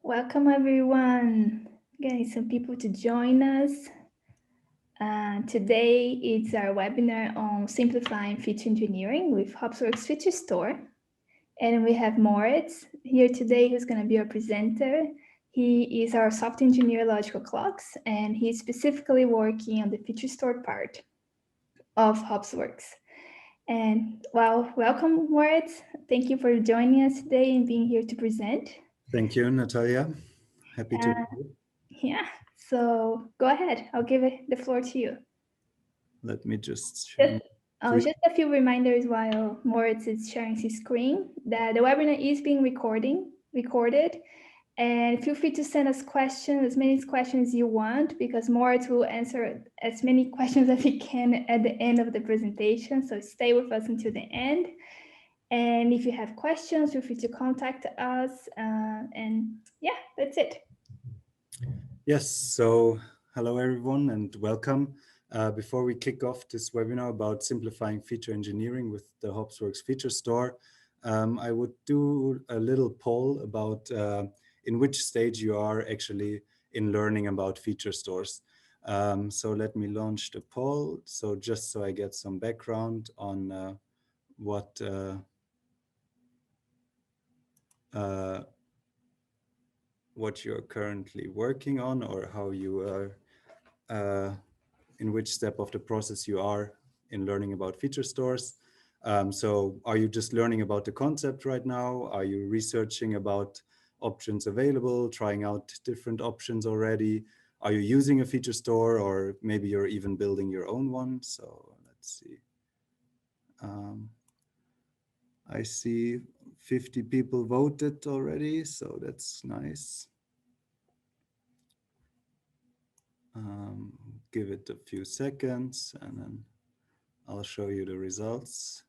Welcome everyone. Getting some people to join us. Today it's our webinar on simplifying feature engineering with Hopsworks Feature Store. And we have Moritz here today who's going to be our presenter. He is our software engineer logical clocks, and he's specifically working on the feature store part of Hopsworks. And well, welcome Moritz. Thank you for joining us today and being here to present. Thank you, Natalia. Happy to be here. Yeah, so go ahead. I'll give the floor to you. Let me just share. Just a few reminders while Moritz is sharing his screen that the webinar is being recorded, and feel free to send us questions, as many questions as you want, because Moritz will answer as many questions as he can at the end of the presentation. So stay with us until the end. And if you have questions, feel free to contact us. And yeah, that's it. Yes, so hello everyone and welcome. Before we kick off this webinar about simplifying feature engineering with the Hopsworks Feature Store, I would do a little poll about in which stage you are actually in learning about feature stores. So let me launch the poll. So just so I get some background on what you're currently working on, or how you are, in which step of the process you are in learning about feature stores. So are you just learning about the concept right now? Are you researching about options available, trying out different options already? Are you using a feature store, or maybe you're even building your own one? So let's see. I see 50 people voted already, so that's nice. Give it a few seconds and then I'll show you the results.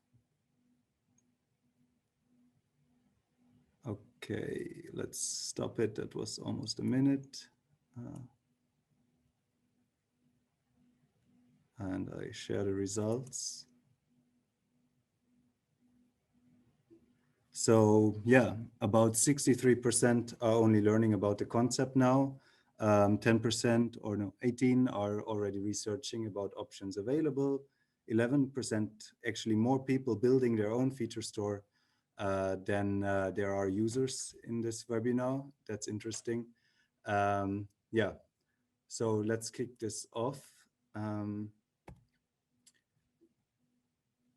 Okay, let's stop it. That was almost a minute. And I share the results. So yeah, about 63% are only learning about the concept now. 10% or no, 18 are already researching about options available. 11% actually more people building their own feature store than there are users in this webinar. That's interesting. Yeah, so let's kick this off.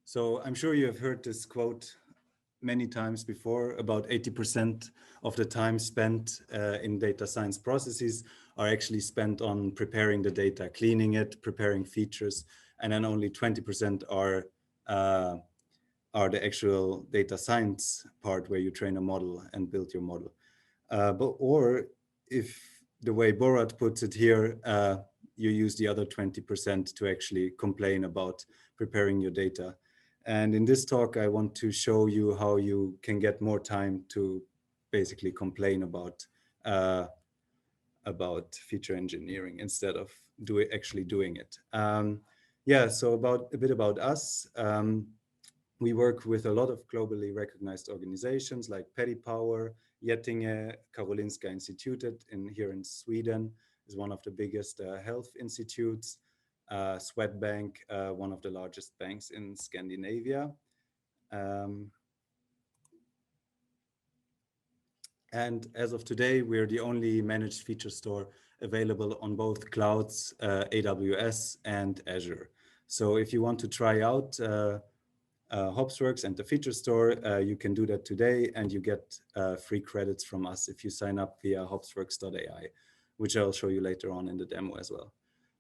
So I'm sure you have heard this quote many times before. About 80% of the time spent in data science processes are actually spent on preparing the data, cleaning it, preparing features, and then only 20% are the actual data science part where you train a model and build your model. Or if the way Borat puts it here, you use the other 20% to actually complain about preparing your data. And in this talk, I want to show you how you can get more time to basically complain about feature engineering instead of actually doing it. Yeah, so a bit about us. We work with a lot of globally recognized organizations like Paddy Power, Getinge, Karolinska Institutet here in Sweden is one of the biggest health institutes. Swedbank, one of the largest banks in Scandinavia. And as of today, we're the only managed feature store available on both clouds, AWS and Azure. So if you want to try out Hopsworks and the feature store, you can do that today, and you get free credits from us if you sign up via hopsworks.ai, which I'll show you later on in the demo as well.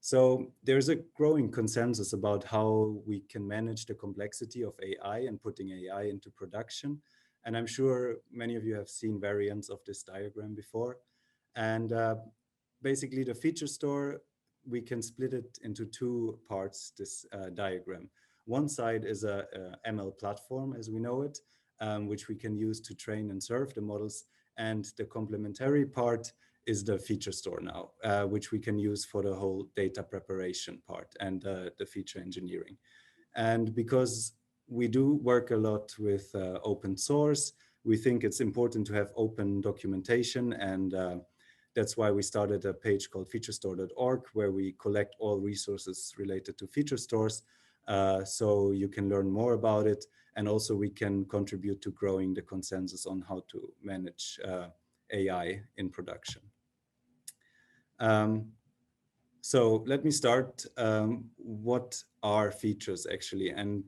So there's a growing consensus about how we can manage the complexity of AI and putting AI into production. And I'm sure many of you have seen variants of this diagram before. And basically the feature store, we can split it into two parts, this diagram. One side is a ML platform as we know it, which we can use to train and serve the models. And the complementary part is the feature store now, which we can use for the whole data preparation part and the feature engineering. And because we do work a lot with open source, we think it's important to have open documentation, and that's why we started a page called featurestore.org, where we collect all resources related to feature stores, so you can learn more about it, and also we can contribute to growing the consensus on how to manage AI in production. So let me start. What are features actually? And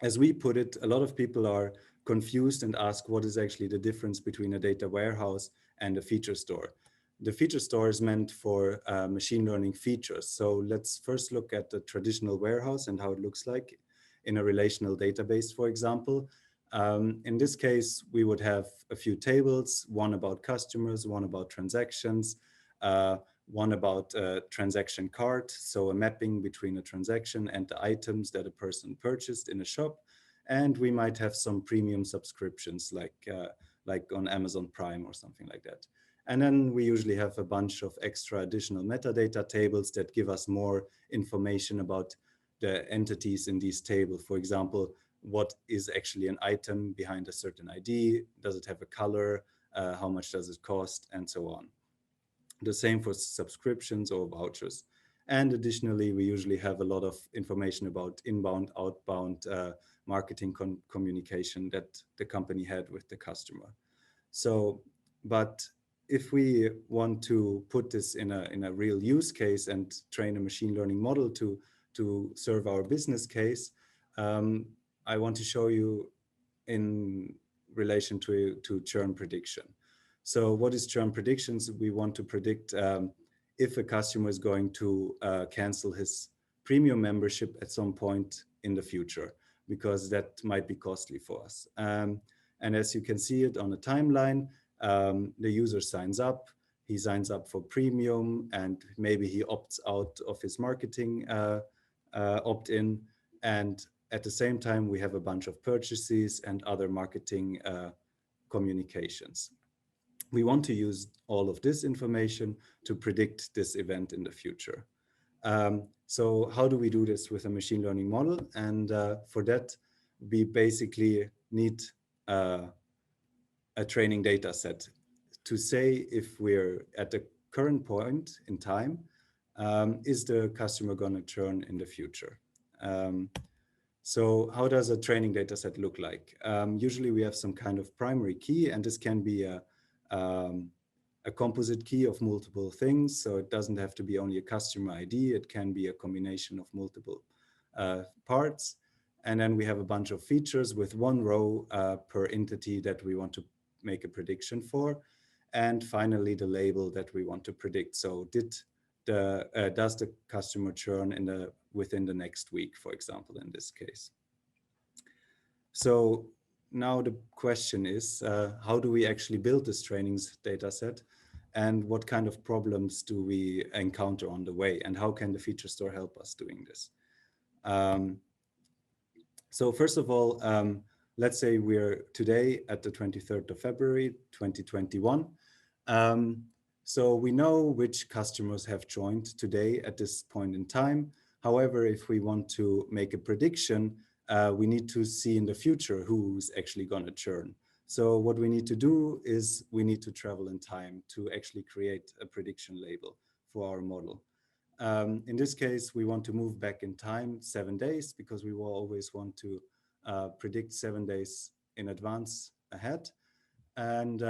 as we put it, a lot of people are confused and ask what is actually the difference between a data warehouse and a feature store. The feature store is meant for machine learning features. So let's first look at the traditional warehouse and how it looks like in a relational database, for example. In this case, we would have a few tables, one about customers, one about transactions, one about a transaction cart, so a mapping between a transaction and the items that a person purchased in a shop. And we might have some premium subscriptions like on Amazon Prime or something like that. And then we usually have a bunch of extra additional metadata tables that give us more information about the entities in these tables. For example, what is actually an item behind a certain ID? Does it have a color? How much does it cost? And so on. The same for subscriptions or vouchers. And additionally, we usually have a lot of information about inbound, outbound marketing communication that the company had with the customer. So, but if we want to put this in a real use case and train a machine learning model to serve our business case, I want to show you in relation to churn prediction. So what is churn predictions? We want to predict if a customer is going to cancel his premium membership at some point in the future, because that might be costly for us. And as you can see it on the timeline, the user signs up, he signs up for premium, and maybe he opts out of his marketing opt-in. And at the same time, we have a bunch of purchases and other marketing communications. We want to use all of this information to predict this event in the future. So how do we do this with a machine learning model? And for that, we basically need a training data set to say if we're at the current point in time, is the customer going to churn in the future? So how does a training data set look like? Usually we have some kind of primary key, and this can be a composite key of multiple things. So it doesn't have to be only a customer ID. It can be a combination of multiple parts. And then we have a bunch of features with one row per entity that we want to make a prediction for. And finally, the label that we want to predict. So does the customer churn within the next week, for example, in this case? So now the question is, how do we actually build this trainings data set? And what kind of problems do we encounter on the way? And how can the feature store help us doing this? So first of all, let's say we're today at the 23rd of February, 2021. So we know which customers have joined today at this point in time. However, if we want to make a prediction, we need to see in the future who's actually going to churn. So what we need to do is we need to travel in time to actually create a prediction label for our model. In this case, we want to move back in time 7 days, because we will always want to predict 7 days in advance ahead. And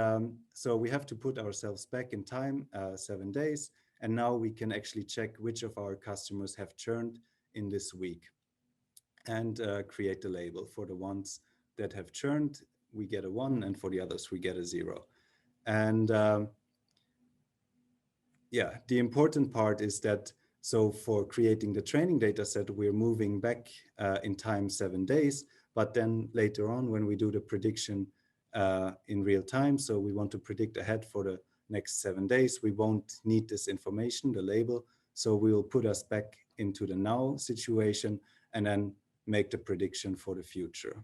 so we have to put ourselves back in time 7 days. And now we can actually check which of our customers have churned in this week and create the label. For the ones that have churned, we get a 1, and for the others, we get a 0. And yeah, the important part is that, so for creating the training data set, we're moving back in time 7 days, but then later on when we do the prediction in real time, so we want to predict ahead for the next 7 days, we won't need this information, the label, so we will put us back into the now situation and then make the prediction for the future.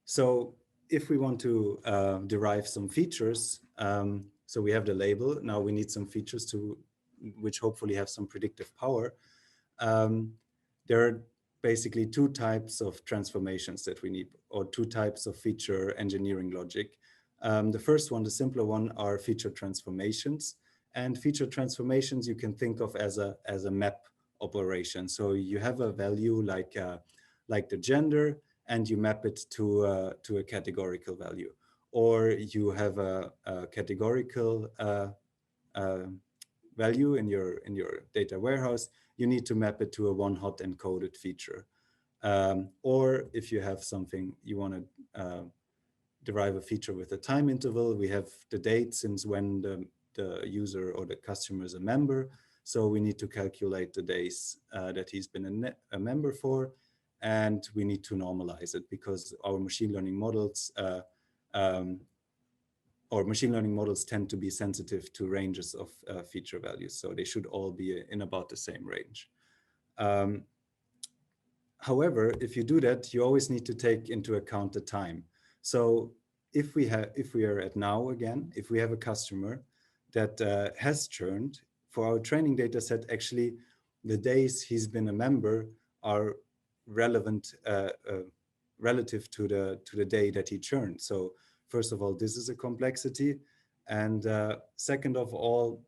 So if we want to derive some features, so we have the label, now we need some features which hopefully have some predictive power. There are basically two types of transformations that we need, or two types of feature engineering logic. The first one, the simpler one, are feature transformations. And feature transformations you can think of as a map operation. So you have a value like the gender, and you map it to a categorical value, or you have a categorical value in your data warehouse. You need to map it to a one-hot encoded feature. Or if you have something you want to derive a feature with a time interval, we have the date since when the user or the customer is a member. So we need to calculate the days that he's been a member for, and we need to normalize it because our machine learning models tend to be sensitive to ranges of feature values. So they should all be in about the same range. However, if you do that, you always need to take into account the time. So if we are at now again, if we have a customer that has churned, for our training data set, actually the days he's been a member are relevant relative to the day that he churned. So first of all, this is a complexity. And second of all,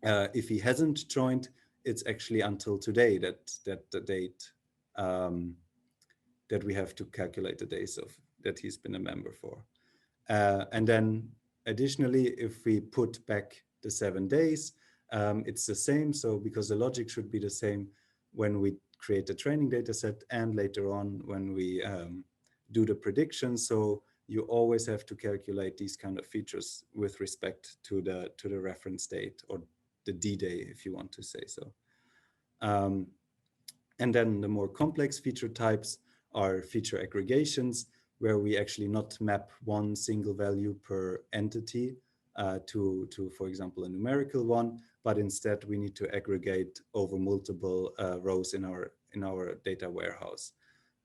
if he hasn't joined, it's actually until today that the date that we have to calculate the days of that he's been a member for. And then additionally, if we put back the 7 days, it's the same. So because the logic should be the same when we create the training data set and later on when we do the prediction. So you always have to calculate these kind of features with respect to the reference date, or the D-day, if you want to say so. And then the more complex feature types are feature aggregations, where we actually not map one single value per entity to, for example, a numerical one, but instead we need to aggregate over multiple rows in our data warehouse.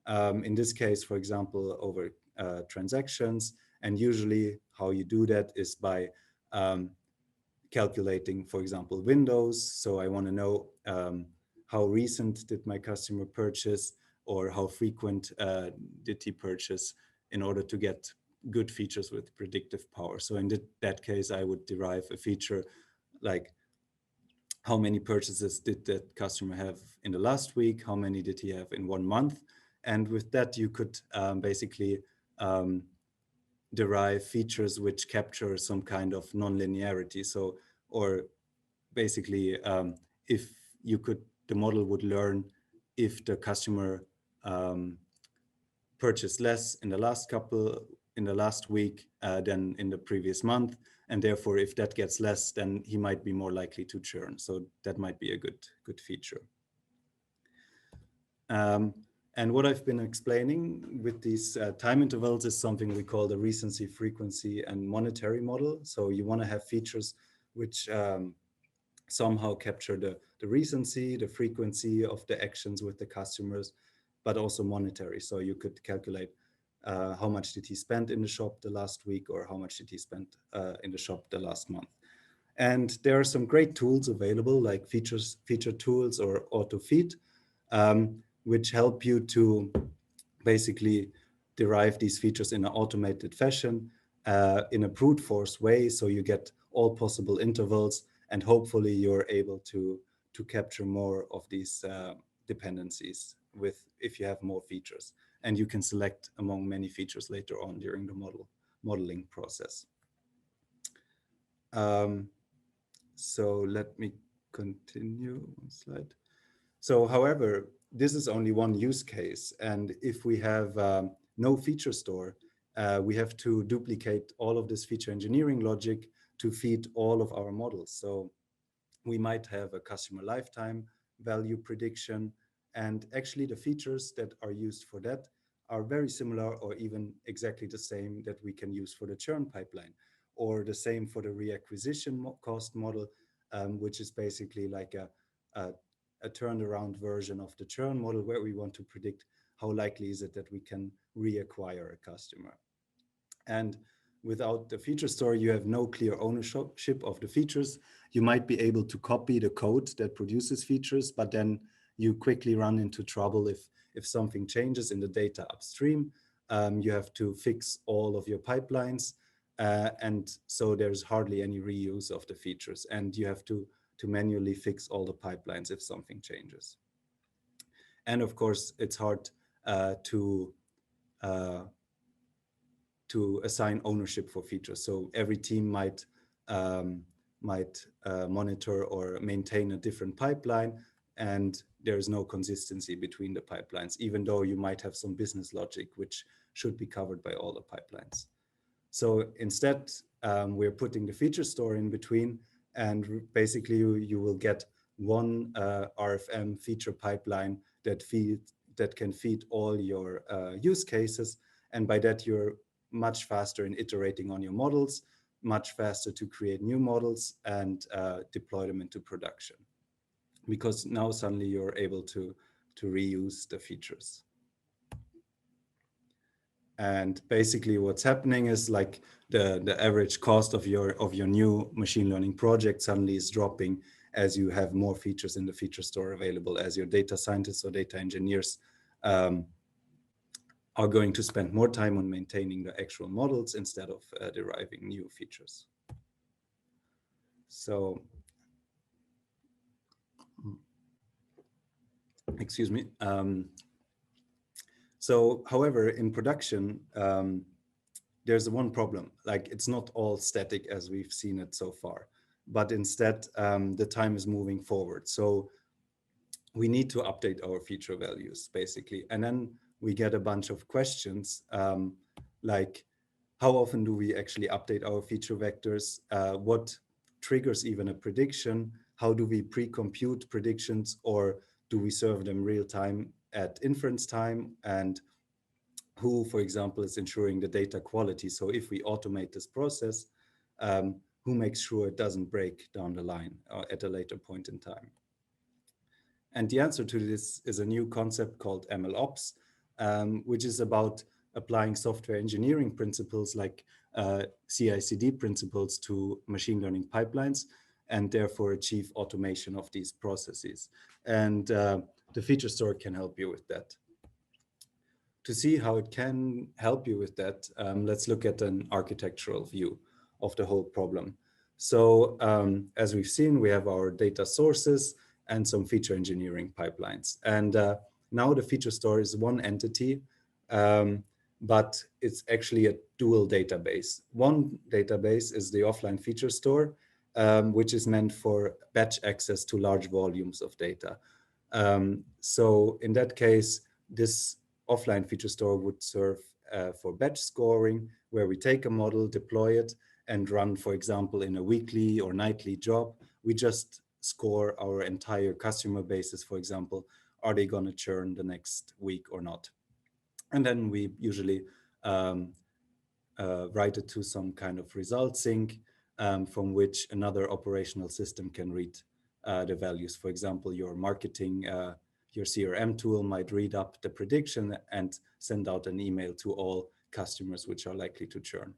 In this case, for example, over transactions. And usually how you do that is by calculating, for example, windows. So I want to know how recent did my customer purchase, or how frequent did he purchase, in order to get good features with predictive power. So in that case, I would derive a feature like how many purchases did that customer have in the last week, how many did he have in 1 month. And with that, you could basically derive features which capture some kind of non-linearity. So, or basically, if you could, the model would learn if the customer purchased less in the last week than in the previous month, and therefore, if that gets less, then he might be more likely to churn. So that might be a good feature. And what I've been explaining with these time intervals is something we call the recency, frequency, and monetary model. So you want to have features which somehow capture the recency, the frequency of the actions with the customers, but also monetary. So you could calculate how much did he spend in the shop the last week, or how much did he spend in the shop the last month. And there are some great tools available, like feature tools or AutoFeed, which help you to basically derive these features in an automated fashion, in a brute force way. So you get all possible intervals, and hopefully you're able to capture more of these dependencies if you have more features, and you can select among many features later on during the modeling process. So let me continue one slide. So, however, this is only one use case. And if we have no feature store, we have to duplicate all of this feature engineering logic to feed all of our models. So we might have a customer lifetime value prediction. And actually the features that are used for that are very similar, or even exactly the same, that we can use for the churn pipeline, or the same for the reacquisition cost model, which is basically like a turned around version of the churn model, where we want to predict how likely is it that we can reacquire a customer. And without the feature store, you have no clear ownership of the features. You might be able to copy the code that produces features, but then you quickly run into trouble if something changes in the data upstream. You have to fix all of your pipelines, and so there's hardly any reuse of the features, and you have to manually fix all the pipelines if something changes. And of course, it's hard to assign ownership for features. So every team might monitor or maintain a different pipeline, and there is no consistency between the pipelines, even though you might have some business logic which should be covered by all the pipelines. So instead, we're putting the feature store in between, and basically you will get one RFM feature pipeline that can feed all your use cases, and by that you're much faster in iterating on your models, much faster to create new models and deploy them into production, because now suddenly you're able to reuse the features. And basically what's happening is like the average cost of your new machine learning project suddenly is dropping as you have more features in the feature store available, as your data scientists or data engineers are going to spend more time on maintaining the actual models instead of deriving new features. So, excuse me. So, however, in production, there's one problem. Like, it's not all static as we've seen it so far, but instead the time is moving forward. So we need to update our feature values basically. And then we get a bunch of questions like, how often do we actually update our feature vectors? What triggers even a prediction? How do we pre-compute predictions, or do we serve them real time at inference time? And who, for example, is ensuring the data quality? So if we automate this process, who makes sure it doesn't break down the line at a later point in time? And the answer to this is a new concept called ML Ops, which is about applying software engineering principles like CI/CD principles to machine learning pipelines, and therefore achieve automation of these processes. And the feature store can help you with that. To see how it can help you with that, let's look at an architectural view of the whole problem. So as we've seen, we have our data sources and some feature engineering pipelines. And now the feature store is one entity, but it's actually a dual database. One database is the offline feature store, which is meant for batch access to large volumes of data. So in that case, this offline feature store would serve for batch scoring, where we take a model, deploy it, and run, for example, in a weekly or nightly job. We just score our entire customer bases, for example, are they going to churn the next week or not? And then we usually write it to some kind of result sink from which another operational system can read the values. For example, your marketing, your CRM tool might read up the prediction and send out an email to all customers which are likely to churn.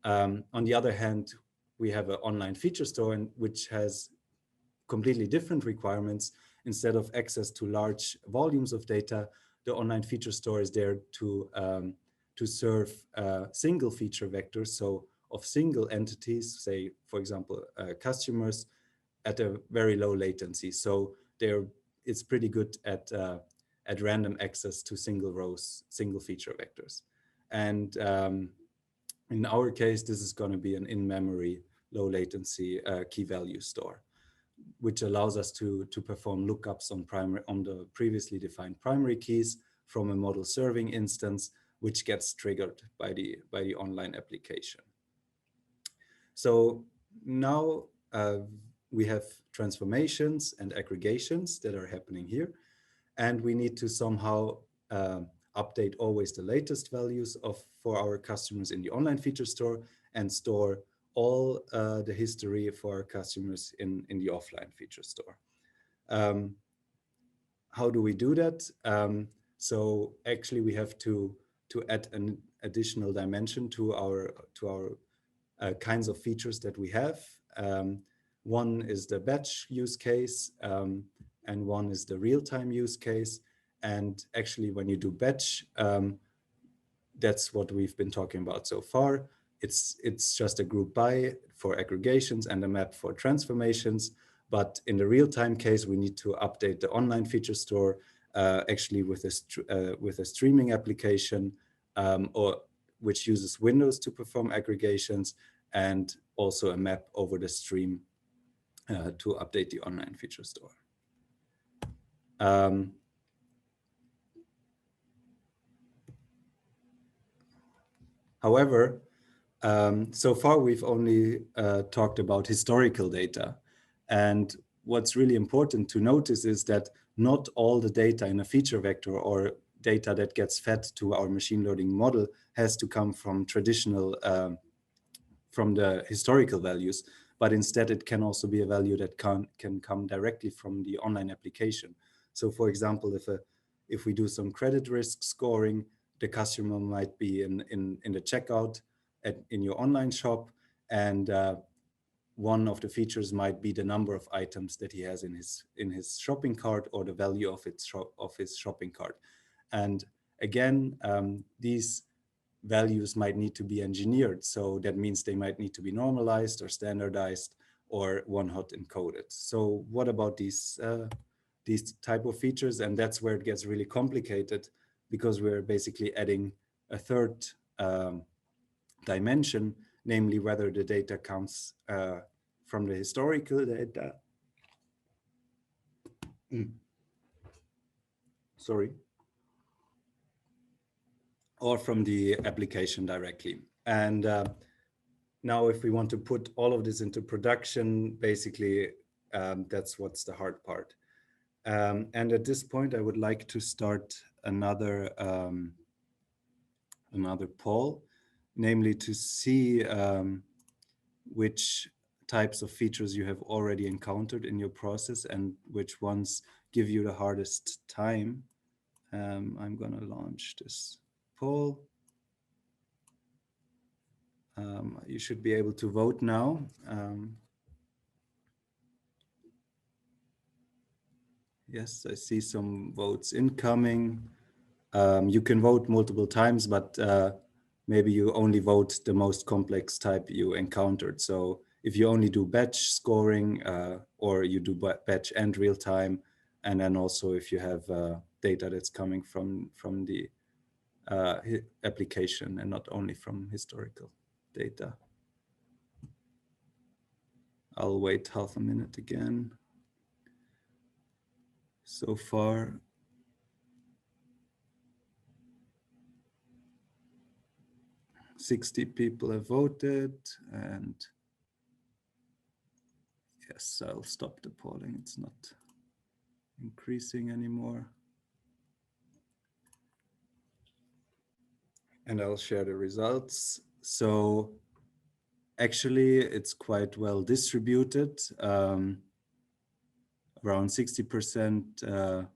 On the other hand, we have an online feature store which has completely different requirements. Instead of access to large volumes of data, the online feature store is there to serve single feature vectors, so of single entities, say, for example, customers, at a very low latency. So it's pretty good at random access to single rows, single feature vectors. And in our case, this is going to be an in-memory, low latency key value store, which allows us to perform lookups on the previously defined primary keys from a model serving instance, which gets triggered by the online application. So now we have transformations and aggregations that are happening here, and we need to somehow update always the latest values for our customers in the online feature store and store all the history for our customers in the offline feature store. How do we do that? So actually we have to add an additional dimension to our kinds of features that we have. One is the batch use case, and one is the real-time use case. And actually, when you do batch, that's what we've been talking about so far. It's just a group by for aggregations and a map for transformations. But in the real-time case, we need to update the online feature store actually with a streaming application or which uses Windows to perform aggregations, and also a map over the stream to update the online feature store. However, so far we've only talked about historical data. And what's really important to notice is that not all the data in a feature vector or data that gets fed to our machine learning model has to come from traditional, from the historical values, but instead it can also be a value that can come directly from the online application. So for example, if we do some credit risk scoring, the customer might be in the checkout in your online shop, and one of the features might be the number of items that he has in his shopping cart, or the value of his shopping cart. And again, these values might need to be engineered. So that means they might need to be normalized or standardized or one-hot encoded. So what about these type of features? And that's where it gets really complicated, because we're basically adding a third dimension, namely whether the data comes from the historical data. Sorry. Or from the application directly. And now if we want to put all of this into production, basically that's what's the hard part. And at this point, I would like to start another poll, namely to see which types of features you have already encountered in your process and which ones give you the hardest time. I'm going to launch this poll. You should be able to vote now. Yes, I see some votes incoming. You can vote multiple times, but maybe you only vote the most complex type you encountered. So if you only do batch scoring, or you do batch and real time, and then also if you have data that's coming from the application and not only from historical data. I'll wait half a minute again. So far, '60 people have voted, and yes, I'll stop the polling. It's not increasing anymore. And I'll share the results. So actually, it's quite well distributed. Around 60%.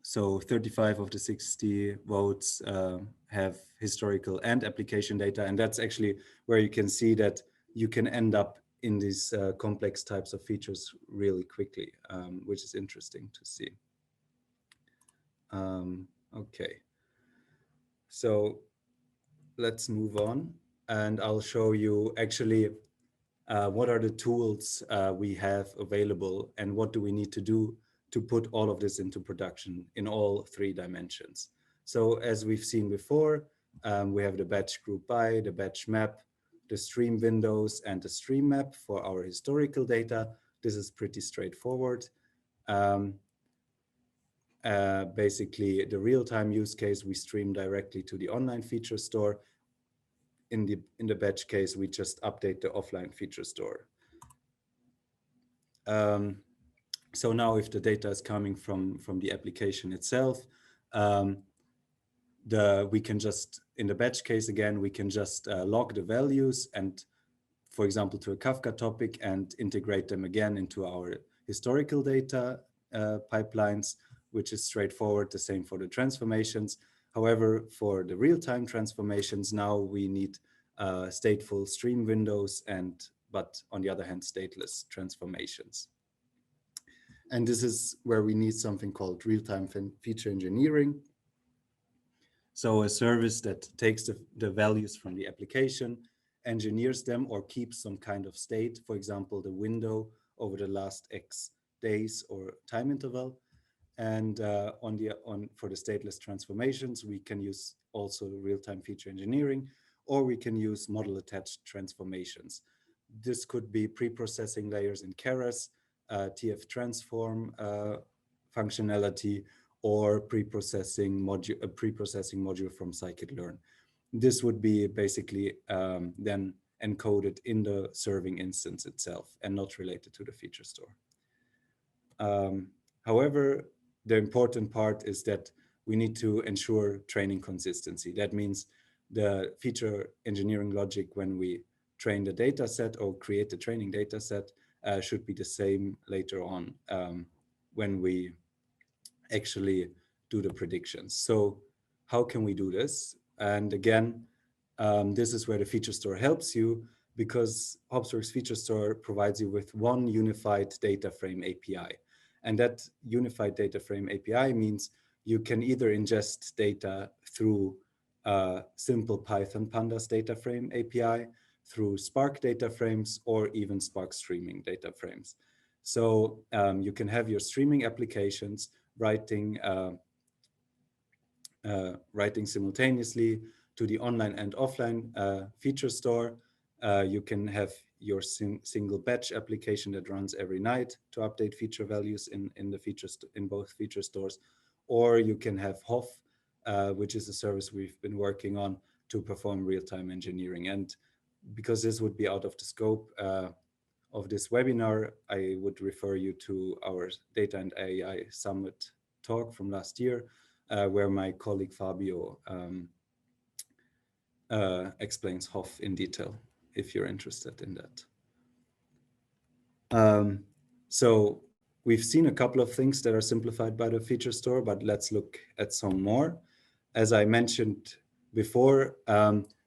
So 35 of the 60 votes have historical and application data. And that's actually where you can see that you can end up in these complex types of features really quickly, which is interesting to see. Okay. So let's move on, and I'll show you actually what are the tools we have available and what do we need to do to put all of this into production in all three dimensions. So as we've seen before, we have the batch group by, the batch map, the stream windows, and the stream map for our historical data. This is pretty straightforward. Basically, the real-time use case, we stream directly to the online feature store. In the batch case, we just update the offline feature store. So now if the data is coming from the application itself, we can just, in the batch case again, we can just log the values and, for example, to a Kafka topic and integrate them again into our historical data pipelines, which is straightforward, the same for the transformations. However, for the real-time transformations, now we need stateful stream windows but on the other hand, stateless transformations. And this is where we need something called real-time feature engineering. So a service that takes the values from the application, engineers them, or keeps some kind of state, for example, the window over the last X days or time interval. And for the stateless transformations, we can use also real-time feature engineering, or we can use model-attached transformations. This could be pre-processing layers in Keras, TF transform functionality, or pre-processing module from scikit-learn. This would be basically then encoded in the serving instance itself and not related to the feature store. However, the important part is that we need to ensure training consistency. That means the feature engineering logic when we train the data set or create the training data set should be the same later on when we actually do the predictions. So how can we do this? And again, this is where the feature store helps you, because Hopsworks Feature Store provides you with one unified DataFrame API. And that unified DataFrame API means you can either ingest data through simple Python Pandas DataFrame API, through Spark data frames, or even Spark streaming data frames. So you can have your streaming applications writing simultaneously to the online and offline feature store. You can have your single batch application that runs every night to update feature values in both feature stores, or you can have HOF, which is a service we've been working on to perform real-time engineering. And because this would be out of the scope of this webinar, I would refer you to our Data and AI Summit talk from last year, where my colleague Fabio explains HOF in detail, if you're interested in that. So we've seen a couple of things that are simplified by the feature store, but let's look at some more. As I mentioned before,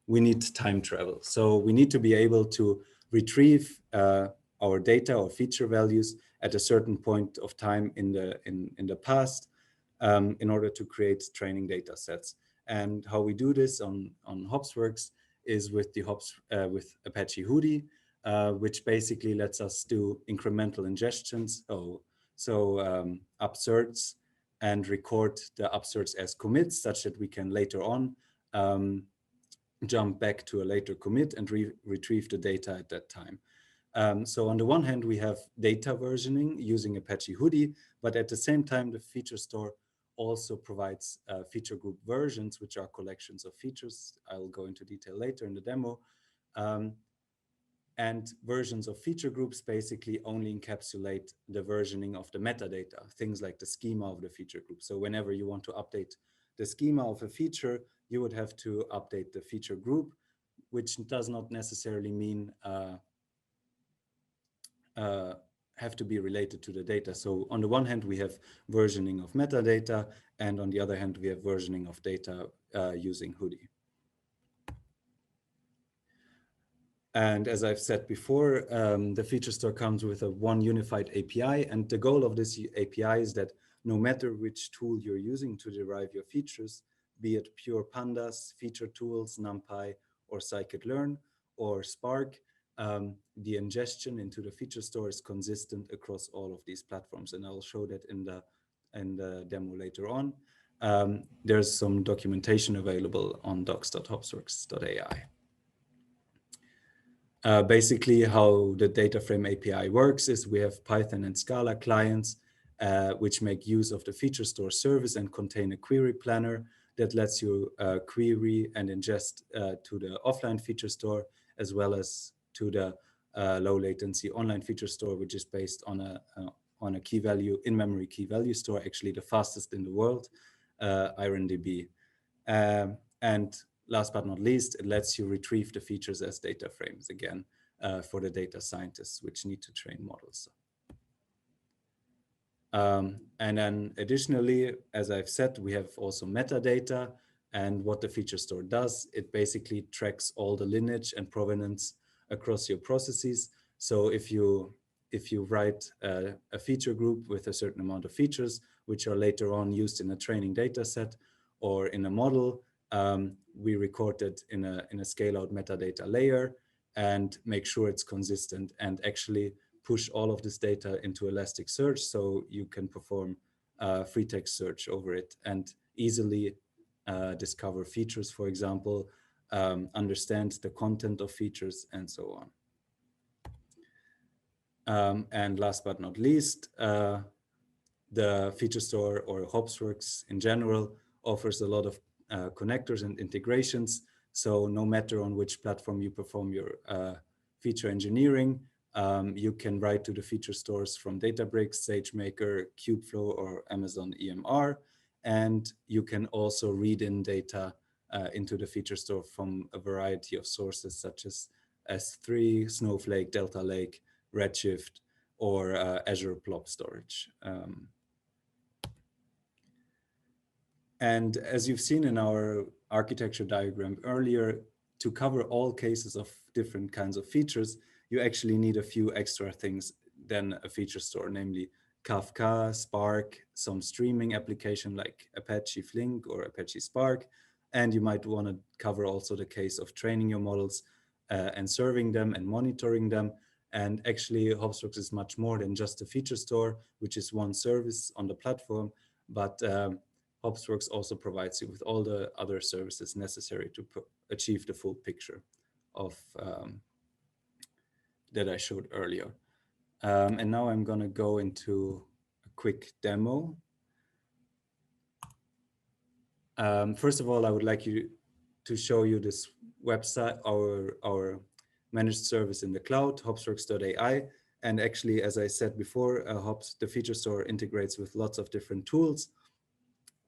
we need time travel. So we need to be able to retrieve our data or feature values at a certain point of time in the past in order to create training data sets. And how we do this on Hopsworks is with with Apache Hudi, which basically lets us do incremental ingestions, upserts, and record the upserts as commits, such that we can later on jump back to a later commit and retrieve the data at that time. So on the one hand, we have data versioning using Apache Hudi, but at the same time, the feature store also provides feature group versions, which are collections of features. I'll go into detail later in the demo. And versions of feature groups basically only encapsulate the versioning of the metadata, things like the schema of the feature group. So whenever you want to update the schema of a feature, you would have to update the feature group, which does not necessarily mean have to be related to the data. So on the one hand, we have versioning of metadata, and on the other hand, we have versioning of data using Hudi. And as I've said before, the feature store comes with a one unified API, and the goal of this API is that no matter which tool you're using to derive your features, be it pure pandas, feature tools, NumPy, or scikit-learn, or Spark, the ingestion into the feature store is consistent across all of these platforms, and I'll show that in the demo later on. There's some documentation available on docs.hopsworks.ai. Basically, how the DataFrame API works is we have Python and Scala clients, which make use of the feature store service and contain a query planner that lets you query and ingest to the offline feature store, as well as to the low latency online feature store, which is based on a key value, in-memory key value store, actually the fastest in the world, IronDB. And last but not least, it lets you retrieve the features as data frames again for the data scientists, which need to train models. And then additionally, as I've said, we have also metadata, and what the feature store does, it basically tracks all the lineage and provenance across your processes. So if you if you write a feature group with a certain amount of features, which are later on used in a training data set or in a model, we record it in a scale-out metadata layer and make sure it's consistent, and actually push all of this data into Elasticsearch so you can perform free text search over it and easily discover features, for example, understand the content of features, and so on. And last but not least, the feature store, or Hopsworks in general, offers a lot of connectors and integrations. So no matter on which platform you perform your feature engineering, you can write to the feature stores from Databricks, Sagemaker, Kubeflow, or Amazon EMR. And you can also read in data into the feature store from a variety of sources such as S3, Snowflake, Delta Lake, Redshift, or Azure Blob Storage. And as you've seen in our architecture diagram earlier, to cover all cases of different kinds of features, you actually need a few extra things than a feature store, namely Kafka, Spark, some streaming application like Apache Flink or Apache Spark. And you might want to cover also the case of training your models and serving them and monitoring them. And actually, Hopsworks is much more than just a feature store, which is one service on the platform, but Hopsworks also provides you with all the other services necessary to achieve the full picture of that I showed earlier. And now I'm going to go into a quick demo. First of all, I would like to show you this website, our managed service in the cloud, hopsworks.ai. And actually, as I said before, the feature store integrates with lots of different tools.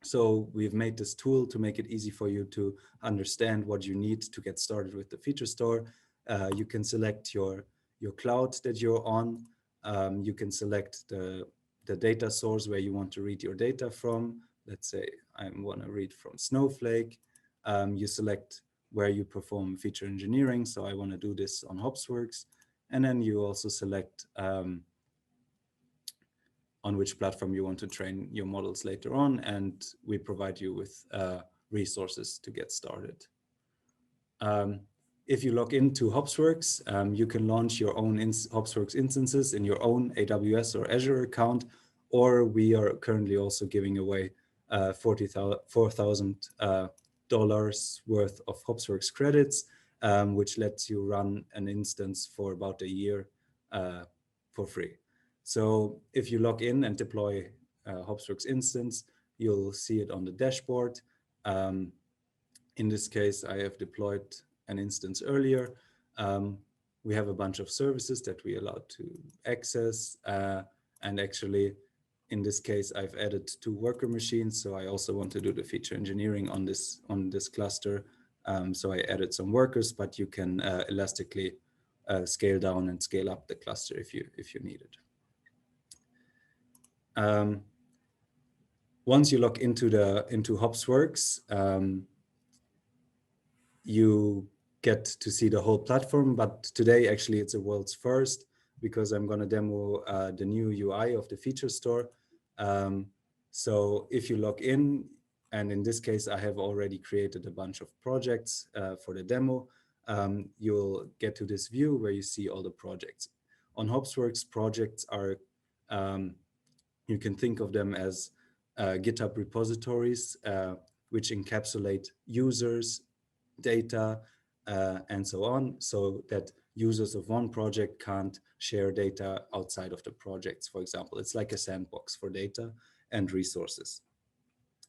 So we've made this tool to make it easy for you to understand what you need to get started with the feature store. You can select your cloud that you're on. You can select the data source where you want to read your data from. Let's say I want to read from Snowflake. You select where you perform feature engineering. So I want to do this on Hopsworks. And then you also select on which platform you want to train your models later on, and we provide you with resources to get started. If you log into Hopsworks, you can launch your own Hopsworks instances in your own AWS or Azure account, or we are currently also giving away $4,000 worth of Hopsworks credits, which lets you run an instance for about a year for free. So if you log in and deploy Hopsworks instance, you'll see it on the dashboard. In this case, I have deployed an instance earlier. We have a bunch of services that we allowed to access. And actually, in this case, I've added 2 worker machines. So I also want to do the feature engineering on this cluster. So I added some workers, but you can elastically scale down and scale up the cluster if you need it. Once you log into Hopsworks, you get to see the whole platform, but today actually it's a world's first because I'm going to demo the new UI of the feature store. So if you log in, and in this case I have already created a bunch of projects for the demo, you'll get to this view where you see all the projects. On Hopsworks, projects are you can think of them as GitHub repositories, which encapsulate users, data, and so on, so that users of one project can't share data outside of the projects, for example. It's like a sandbox for data and resources.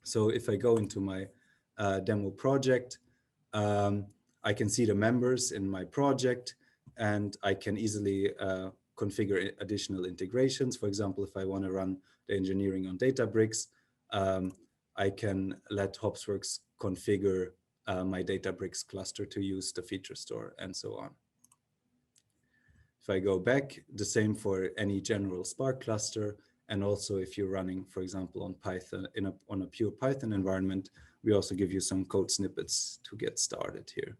So if I go into my demo project, I can see the members in my project, and I can easily configure additional integrations. For example, if I want to run the engineering on Databricks, I can let Hopsworks configure my Databricks cluster to use the feature store, and so on. If I go back, the same for any general Spark cluster. And also if you're running, for example, on Python, on a pure Python environment, we also give you some code snippets to get started here.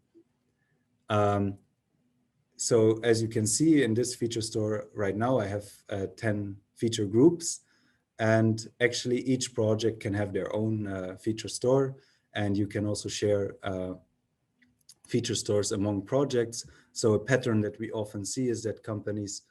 So as you can see in this feature store right now, I have 10 feature groups, and actually each project can have their own feature store, and you can also share feature stores among projects. So a pattern that we often see is that companies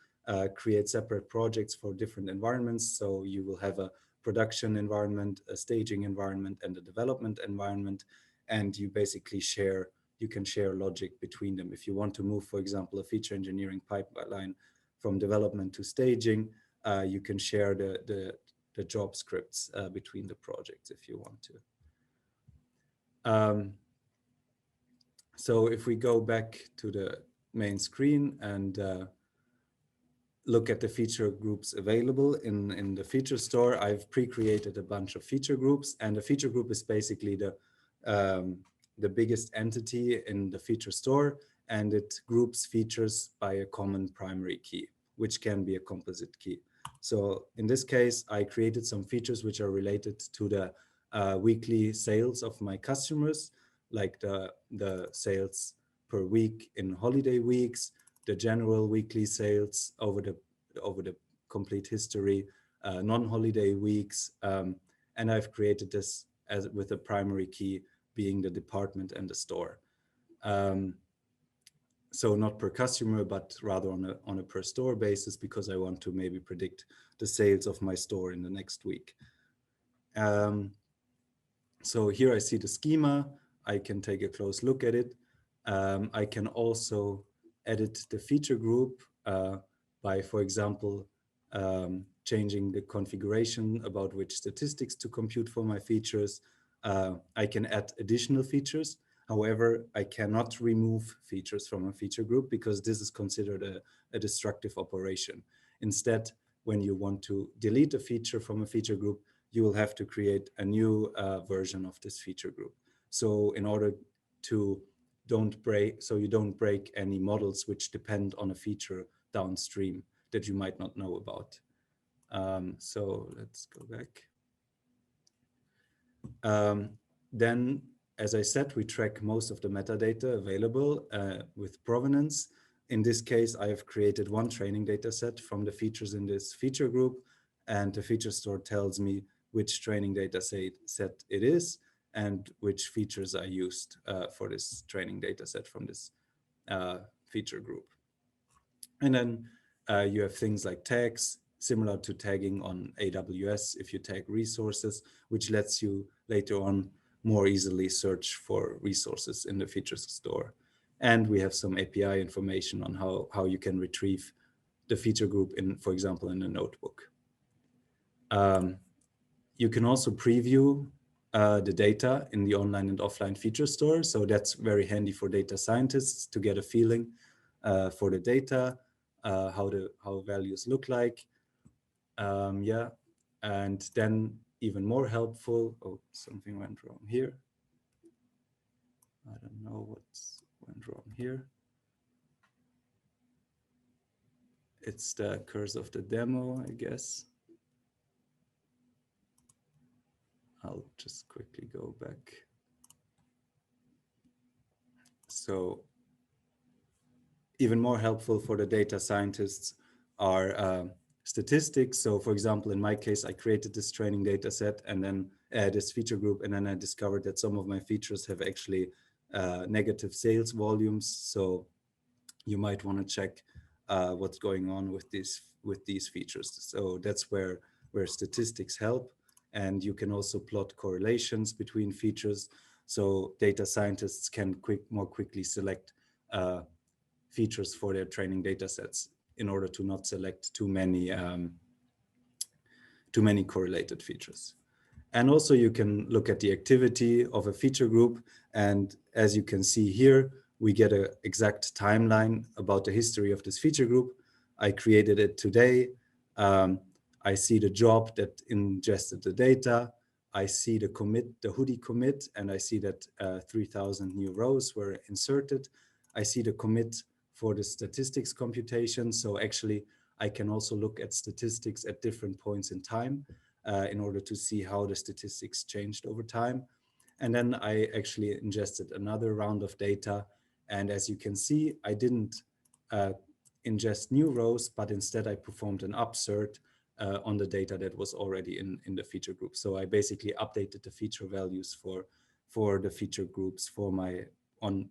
create separate projects for different environments. So you will have a production environment, a staging environment, and a development environment, and you basically share, you can share logic between them. If you want to move, for example, a feature engineering pipeline from development to staging, you can share the job scripts between the projects if you want to. So if we go back to the main screen and look at the feature groups available in the feature store, I've pre-created a bunch of feature groups, and a feature group is basically the biggest entity in the feature store, and it groups features by a common primary key, which can be a composite key. So in this case, I created some features which are related to the weekly sales of my customers, like the sales per week in holiday weeks, the general weekly sales over the complete history, non-holiday weeks, and I've created this as with a primary key being the department and the store. So not per customer, but rather on a per store basis, because I want to maybe predict the sales of my store in the next week. So here I see the schema. I can take a close look at it. I can also edit the feature group by, for example, changing the configuration about which statistics to compute for my features. I can add additional features. However, I cannot remove features from a feature group because this is considered a destructive operation. Instead, when you want to delete a feature from a feature group, you will have to create a new version of this feature group. So in order to you don't break any models which depend on a feature downstream that you might not know about. So let's go back. Then, as I said, we track most of the metadata available with provenance. In this case, I have created one training data set from the features in this feature group, and the feature store tells me which training data set it is and which features I used for this training data set from this feature group. And then you have things like tags, similar to tagging on AWS if you tag resources, which lets you later on more easily search for resources in the features store. And we have some API information on how you can retrieve the feature group in, for example, in a notebook. You can also preview the data in the online and offline feature store. So that's very handy for data scientists to get a feeling for the data, how values look like. Yeah, and then even more helpful, oh, something went wrong here. I don't know what went wrong here. It's the curse of the demo, I guess. I'll just quickly go back. So even more helpful for the data scientists are statistics. So for example, in my case, I created this training data set and then this feature group, and then I discovered that some of my features have actually negative sales volumes. So you might want to check what's going on with these features. So that's where statistics help. And you can also plot correlations between features. So data scientists can more quickly select features for their training data sets in order to not select too many correlated features. And also you can look at the activity of a feature group. And as you can see here, we get an exact timeline about the history of this feature group. I created it today. I see the job that ingested the data. I see the commit, the hoodie commit, and I see that 3,000 new rows were inserted. I see the commit for the statistics computation. So actually, I can also look at statistics at different points in time in order to see how the statistics changed over time. And then I actually ingested another round of data. And as you can see, I didn't ingest new rows, but instead I performed an upsert on the data that was already in the feature group. So I basically updated the feature values for the feature groups for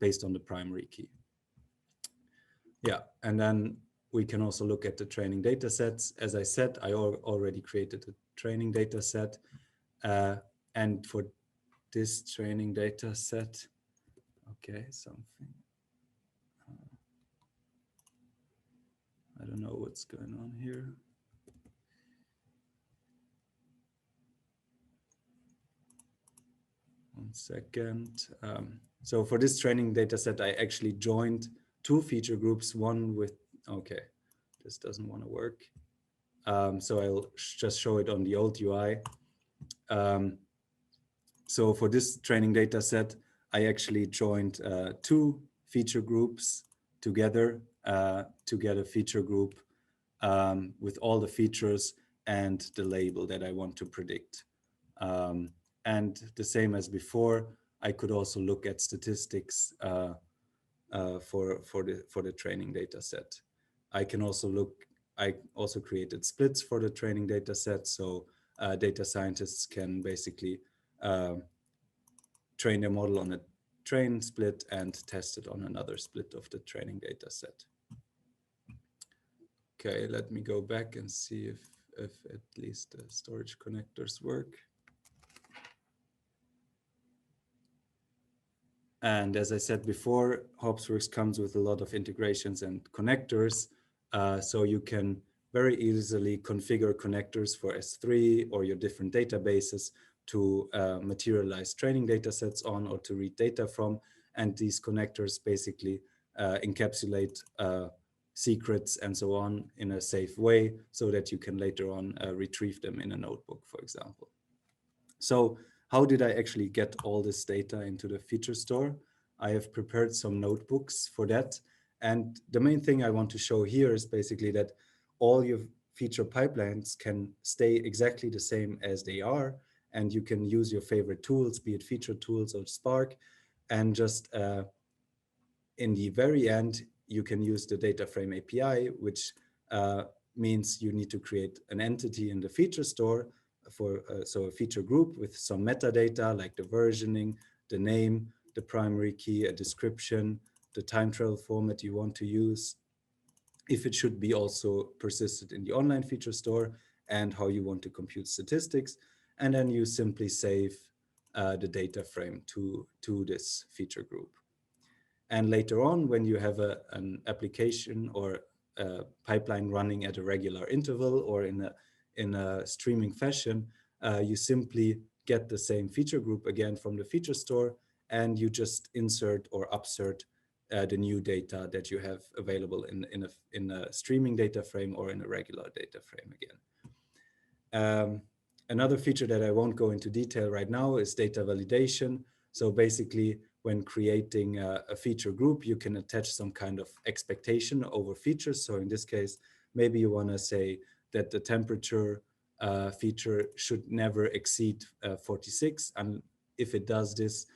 based on the primary key. Yeah, and then we can also look at the training data sets. As I said, I already created a training data set. And for this training data set, okay, something. I don't know what's going on here. One second. So for this training data set, I actually joined two feature groups, one with, okay, this doesn't want to work. So I'll just show it on the old UI. So for this training data set, I actually joined two feature groups together to get a feature group with all the features and the label that I want to predict. And the same as before, I could also look at statistics for the training data set. I can also I also created splits for the training data set, so data scientists can basically train their model on a train split and test it on another split of the training data set. Okay, let me go back and see if at least the storage connectors work. And as I said before, Hopsworks comes with a lot of integrations and connectors. So you can very easily configure connectors for S3 or your different databases to materialize training data sets on or to read data from. And these connectors basically encapsulate secrets and so on in a safe way so that you can later on retrieve them in a notebook, for example. So how did I actually get all this data into the feature store? I have prepared some notebooks for that. And the main thing I want to show here is basically that all your feature pipelines can stay exactly the same as they are. And you can use your favorite tools, be it feature tools or Spark. And just in the very end, you can use the DataFrame API, which means you need to create an entity in the feature store for so a feature group with some metadata like the versioning, the name, the primary key, a description, the time travel format you want to use, if it should be also persisted in the online feature store, and how you want to compute statistics. And then you simply save the data frame to this feature group. And later on, when you have an application or a pipeline running at a regular interval or in a streaming fashion, you simply get the same feature group again from the feature store, and you just insert or upsert the new data that you have available in a streaming data frame or in a regular data frame again. Another feature that I won't go into detail right now is data validation. So basically, when creating a feature group, you can attach some kind of expectation over features. So in this case, maybe you want to say that the temperature feature should never exceed 46. And if it does this,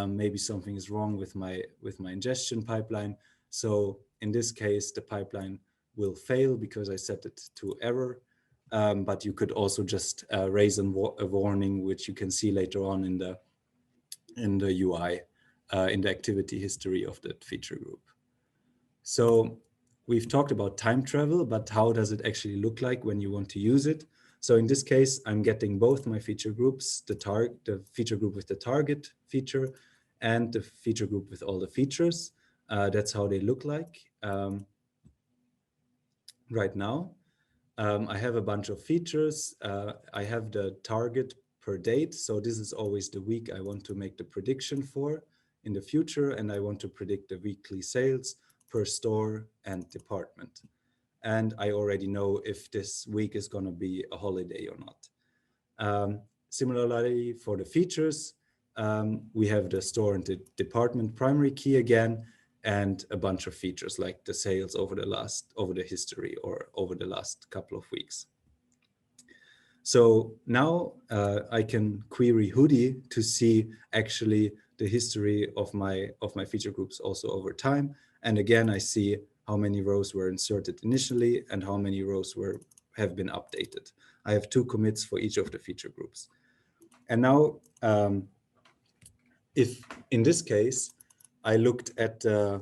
maybe something is wrong with my ingestion pipeline. So in this case, the pipeline will fail because I set it to error. But you could also just raise a warning, which you can see later on in the UI, in the activity history of that feature group. So we've talked about time travel, but how does it actually look like when you want to use it? So in this case, I'm getting both my feature groups, the feature group with the target feature and the feature group with all the features. That's how they look like right now. I have a bunch of features. I have the target per date. So this is always the week I want to make the prediction for in the future. And I want to predict the weekly sales per store and department. And I already know if this week is going to be a holiday or not. Similarly, for the features, we have the store and the department primary key again, and a bunch of features like the sales over the history or over the last couple of weeks. So now I can query Hoodie to see actually the history of my feature groups also over time. And again, I see how many rows were inserted initially and how many rows have been updated. I have 2 commits for each of the feature groups. And now, if in this case, I looked at the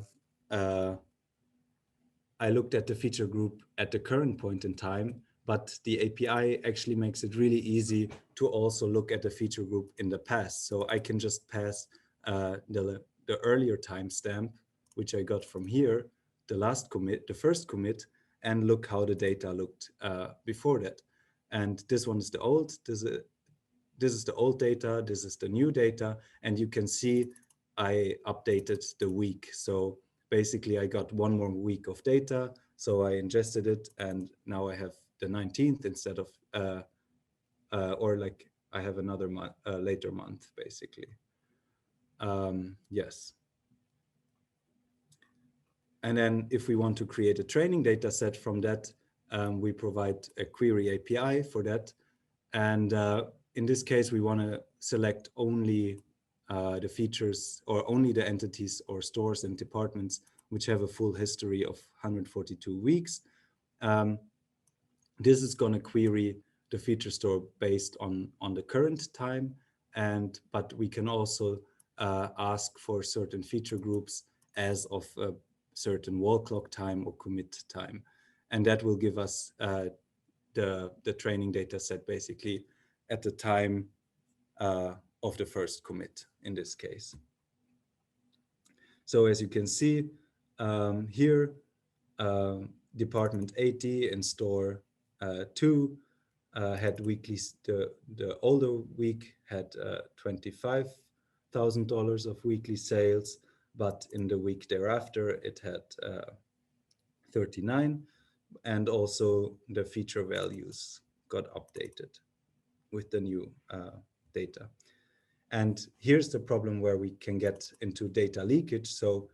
feature group at the current point in time, but the API actually makes it really easy to also look at the feature group in the past. So I can just pass the earlier timestamp, which I got from here, the last commit, the first commit, and look how the data looked before that. And this one is the old, this is the old data, this is the new data, and you can see I updated the week. So basically I got 1 more week of data, so I ingested it, and now I have the 19th instead of, or like I have another month, later month, basically. Yes. And then if we want to create a training data set from that, we provide a query API for that. And in this case, we want to select only the features or only the entities or stores and departments which have a full history of 142 weeks. This is going to query the feature store based on the current time, but we can also ask for certain feature groups as of a certain wall clock time or commit time, and that will give us the training data set basically at the time of the first commit in this case. So as you can see here, department 80 and store 2 had weekly, the older week had $25,000 of weekly sales, but in the week thereafter it had 39, and also the feature values got updated with the new data. And here's the problem where we can get into data leakage. So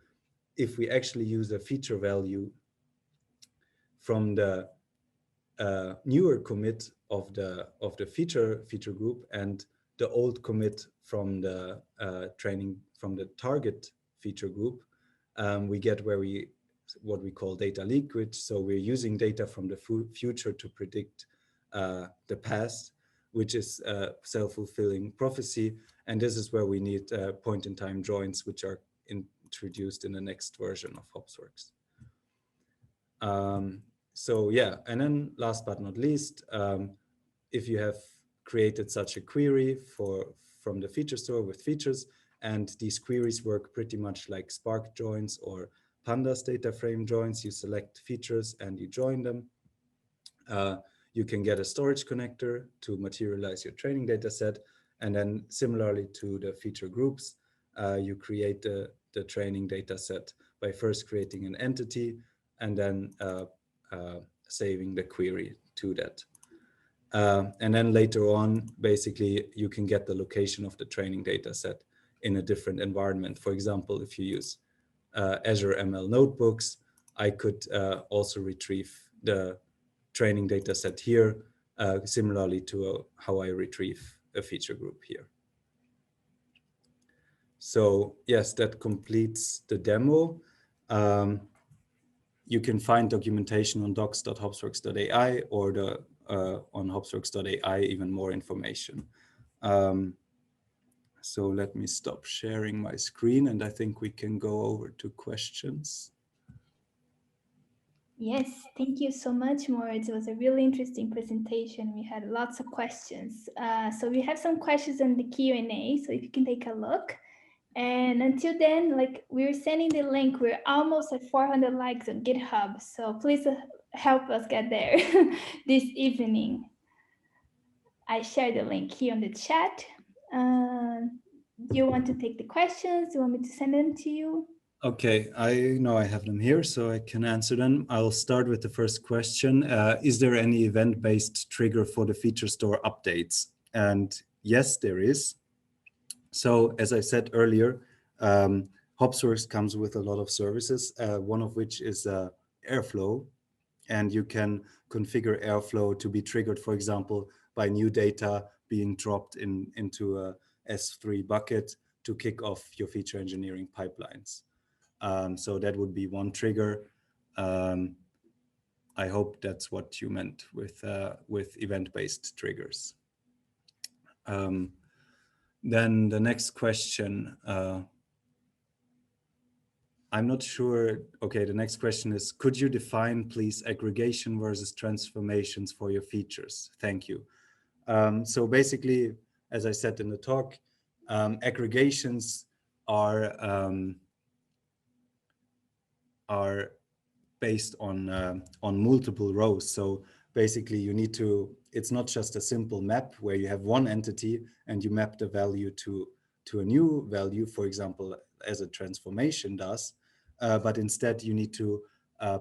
if we actually use a feature value from the newer commit of the feature group and the old commit from the training from the target feature group, we get what we call data leakage. So we're using data from the future to predict the past, which is a self-fulfilling prophecy. And this is where we need point-in-time joins, which are introduced in the next version of Hopsworks. So yeah, and then last but not least, if you have created such a query from the feature store with features, and these queries work pretty much like Spark joins or Pandas DataFrame joins, you select features and you join them. You can get a storage connector to materialize your training data set. And then similarly to the feature groups, you create the training data set by first creating an entity and then saving the query to that. And then later on, basically, you can get the location of the training data set in a different environment. For example, if you use Azure ML notebooks, I could also retrieve the training data set here, similarly to how I retrieve a feature group here. So yes, that completes the demo. You can find documentation on docs.hopsworks.ai or on hopsworks.ai even more information. So let me stop sharing my screen, and I think we can go over to questions. Yes, thank you so much, Moritz. It was a really interesting presentation. We had lots of questions. So we have some questions in the Q&A, so if you can take a look. And until then, like we're sending the link, we're almost at 400 likes on GitHub. So please help us get there this evening. I shared the link here on the chat. Do you want to take the questions? Do you want me to send them to you? Okay, I know I have them here, so I can answer them. I'll start with the first question. Is there any event-based trigger for the feature store updates? And yes, there is. So as I said earlier, Hopsworks comes with a lot of services, one of which is Airflow. And you can configure Airflow to be triggered, for example, by new data being dropped into a S3 bucket to kick off your feature engineering pipelines. So that would be one trigger. I hope that's what you meant with event-based triggers. Then the next question, I'm not sure. Okay, the next question is, could you define, please, aggregation versus transformations for your features? Thank you. So basically, as I said in the talk, aggregations are based on multiple rows. So basically, you need to. It's not just a simple map where you have one entity and you map the value to a new value, for example, as a transformation does. But instead, you need to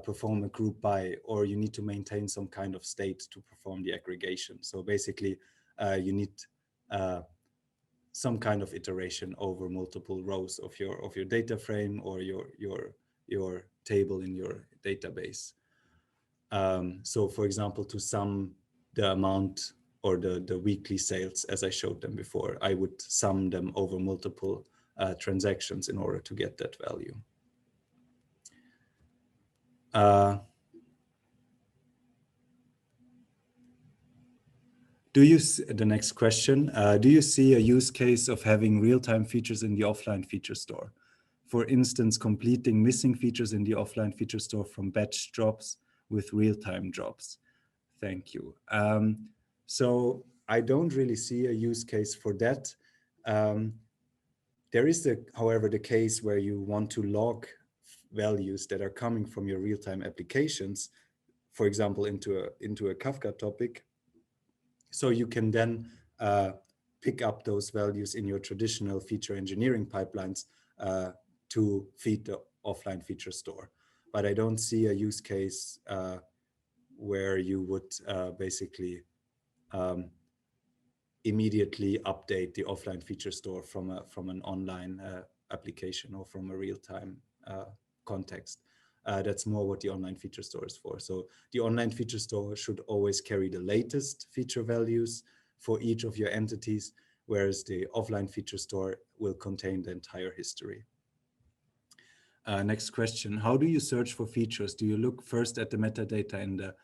perform a group by, or you need to maintain some kind of state to perform the aggregation. So basically, you need some kind of iteration over multiple rows of your data frame or your table in your database. So for example, to sum the amount or the weekly sales, as I showed them before, I would sum them over multiple transactions in order to get that value. The next question, do you see a use case of having real-time features in the offline feature store? For instance, completing missing features in the offline feature store from batch jobs with real-time jobs. Thank you. So I don't really see a use case for that. There is, however, the case where you want to log values that are coming from your real-time applications, for example, into a Kafka topic. So you can then pick up those values in your traditional feature engineering pipelines to feed the offline feature store. But I don't see a use case where you would basically immediately update the offline feature store from an online application or from a real-time context. That's more what the online feature store is for. So the online feature store should always carry the latest feature values for each of your entities, whereas the offline feature store will contain the entire history. Next question, how do you search for features? Do you look first at the metadata in the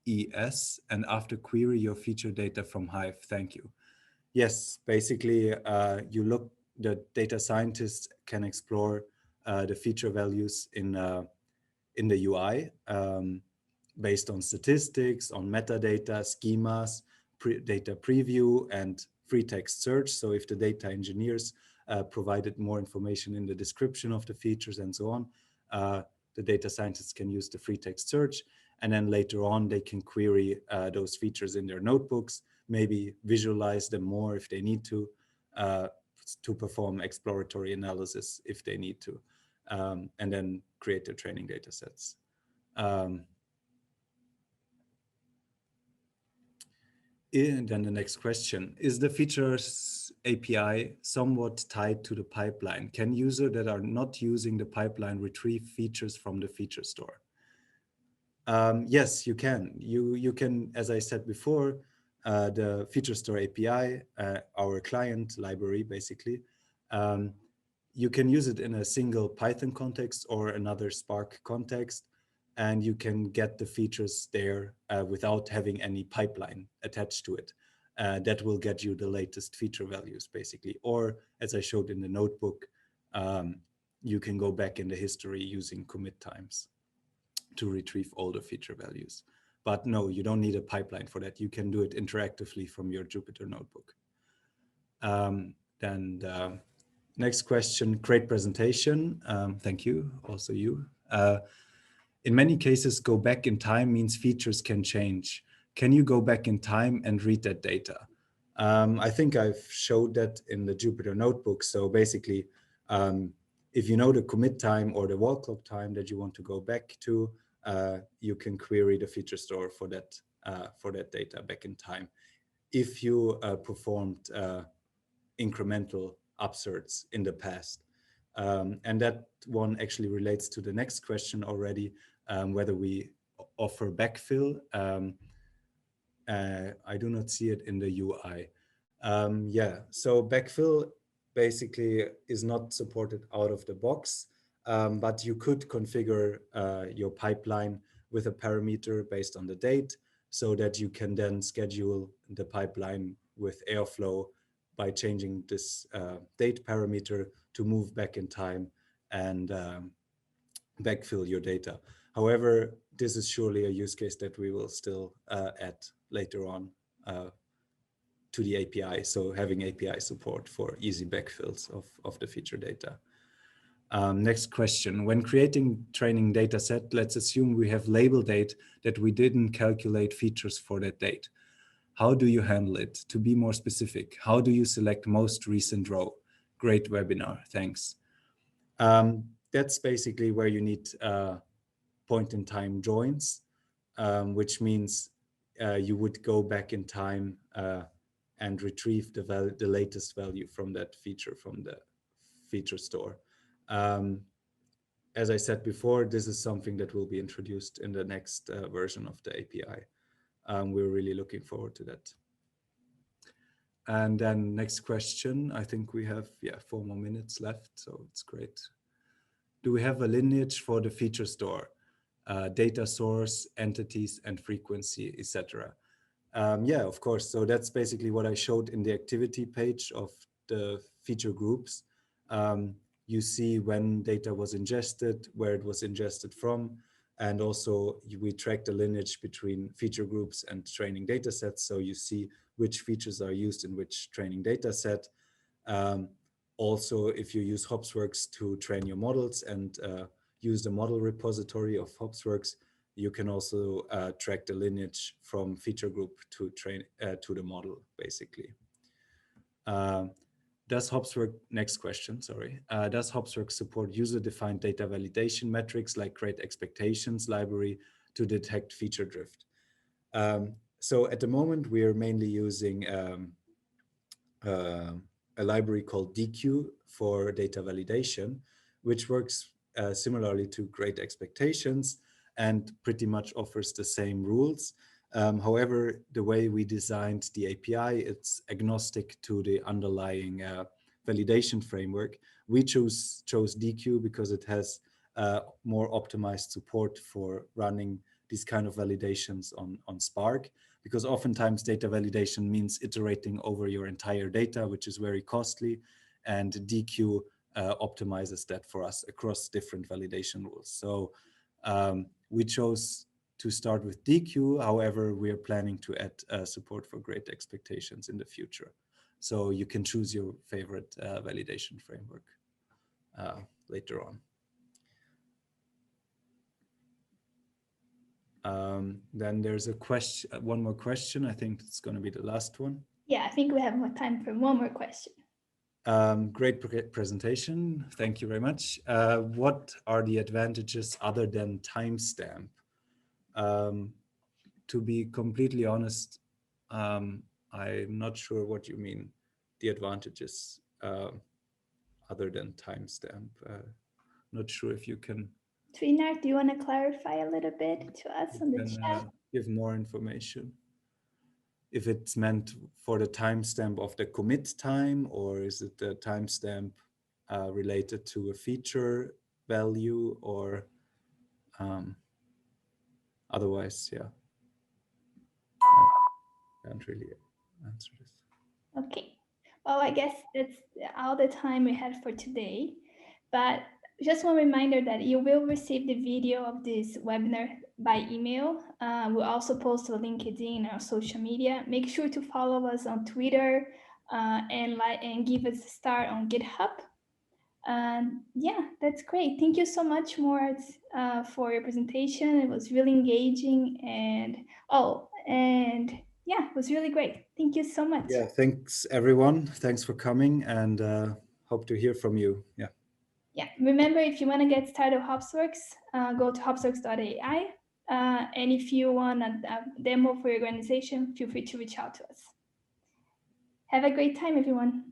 ES and after query your feature data from Hive? Thank you. Yes, basically the data scientists can explore the feature values in the UI based on statistics, on metadata, schemas, data preview, and free text search. So if the data engineers provided more information in the description of the features and so on, the data scientists can use the free text search. And then later on, they can query those features in their notebooks, maybe visualize them more if they need to perform exploratory analysis if they need to, and then create their training data sets. And then the next question, is the features API somewhat tied to the pipeline? Can users that are not using the pipeline retrieve features from the feature store? Yes, you can. You can, as I said before, the Feature Store API, our client library, basically, you can use it in a single Python context or another Spark context, and you can get the features there without having any pipeline attached to it. That will get you the latest feature values, basically. Or, as I showed in the notebook, you can go back in the history using commit times to retrieve all the feature values. But no, you don't need a pipeline for that. You can do it interactively from your Jupyter notebook. Then the next question, great presentation. Thank you, also you. In many cases, go back in time means features can change. Can you go back in time and read that data? I think I've showed that in the Jupyter notebook. So basically, if you know the commit time or the wall clock time that you want to go back to, you can query the feature store for that data back in time. If you performed incremental upserts in the past. And that one actually relates to the next question already, whether we offer backfill. I do not see it in the UI. Yeah, so backfill basically is not supported out of the box. But you could configure your pipeline with a parameter based on the date so that you can then schedule the pipeline with Airflow by changing this date parameter to move back in time and backfill your data. However, this is surely a use case that we will still add later on to the API. So having API support for easy backfills of the feature data. Next question. When creating training data set, let's assume we have label date that we didn't calculate features for that date. How do you handle it? To be more specific, how do you select most recent row? Great webinar, thanks. That's basically where you need point in time joins, which means you would go back in time and retrieve the latest value from that feature from the feature store. As I said before, this is something that will be introduced in the next version of the API. We're really looking forward to that. And then next question, I think we have 4 more minutes left, so it's great. Do we have a lineage for the feature store? Data source, entities, and frequency, etc. Yeah, of course. So that's basically what I showed in the activity page of the feature groups. You see when data was ingested, where it was ingested from, and also we track the lineage between feature groups and training data sets. So you see which features are used in which training data set. Also, if you use Hopsworks to train your models and use the model repository of Hopsworks, you can also track the lineage from feature group to train to the model, basically. Does Hopsworks, next question, sorry. Does Hopsworks support user-defined data validation metrics like Great Expectations library to detect feature drift? So at the moment, we are mainly using a library called DQ for data validation, which works similarly to Great Expectations and pretty much offers the same rules. However, the way we designed the API, it's agnostic to the underlying validation framework. We chose DQ because it has more optimized support for running these kind of validations on Spark, because oftentimes data validation means iterating over your entire data, which is very costly, and DQ optimizes that for us across different validation rules. So we chose to start with DQ. However, we are planning to add support for Great Expectations in the future. So you can choose your favorite validation framework later on. Then there's a question, one more question. I think it's going to be the last one. Yeah, I think we have more time for one more question. Great presentation. Thank you very much. What are the advantages other than timestamp? To be completely honest, I'm not sure what you mean, the advantages other than timestamp. Not sure if you can. Trinar, do you want to clarify a little bit to us on the chat? Give more information. If it's meant for the timestamp of the commit time, or is it the timestamp related to a feature value, or otherwise, yeah. I can't really answer this. Okay. Well, I guess that's all the time we had for today. But just one reminder that you will receive the video of this webinar by email. We'll also post a LinkedIn and our social media. Make sure to follow us on Twitter and give us a star on GitHub. Yeah, that's great. Thank you so much, Moritz, for your presentation. It was really engaging, and yeah, it was really great. Thank you so much. Yeah, thanks everyone. Thanks for coming, and hope to hear from you. Yeah. Yeah, remember, if you want to get started with Hopsworks, go to hopsworks.ai. And if you want a demo for your organization, feel free to reach out to us. Have a great time, everyone.